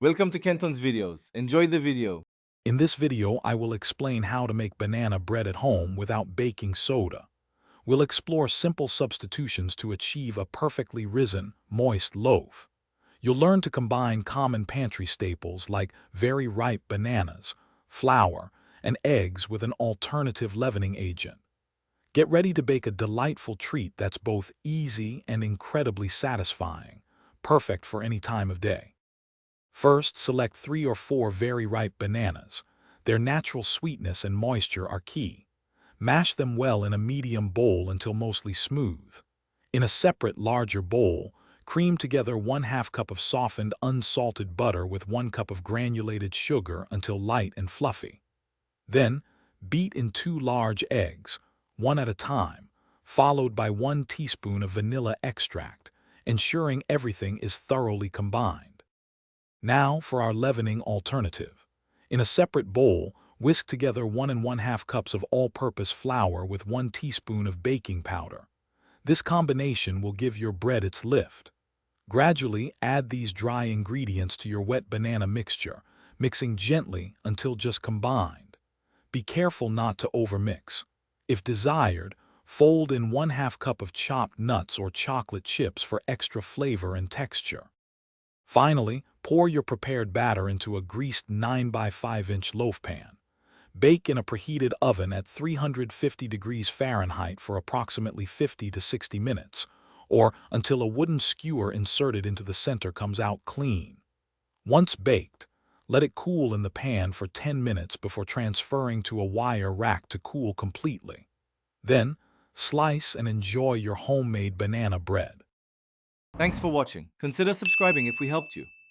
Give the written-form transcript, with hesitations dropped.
Welcome to Kenton's videos. Enjoy the video. In this video, I will explain how to make banana bread at home without baking soda. We'll explore simple substitutions to achieve a perfectly risen, moist loaf. You'll learn to combine common pantry staples like very ripe bananas, flour, and eggs with an alternative leavening agent. Get ready to bake a delightful treat that's both easy and incredibly satisfying, perfect for any time of day. First, select 3 or 4 very ripe bananas. Their natural sweetness and moisture are key. Mash them well in a medium bowl until mostly smooth. In a separate, larger bowl, cream together 1/2 cup of softened, unsalted butter with 1 cup of granulated sugar until light and fluffy. Then, beat in 2 large eggs, one at a time, followed by 1 teaspoon of vanilla extract, ensuring everything is thoroughly combined. Now for our leavening alternative. In a separate bowl, whisk together 1 1/2 cups of all-purpose flour with 1 teaspoon of baking powder. This combination will give your bread its lift. Gradually add these dry ingredients to your wet banana mixture, mixing gently until just combined. Be careful not to overmix. If desired, fold in 1/2 cup of chopped nuts or chocolate chips for extra flavor and texture. Finally, pour your prepared batter into a greased 9 by 5-inch loaf pan. Bake in a preheated oven at 350 degrees Fahrenheit for approximately 50 to 60 minutes, or until a wooden skewer inserted into the center comes out clean. Once baked, let it cool in the pan for 10 minutes before transferring to a wire rack to cool completely. Then, slice and enjoy your homemade banana bread. Thanks for watching. Consider subscribing if we helped you.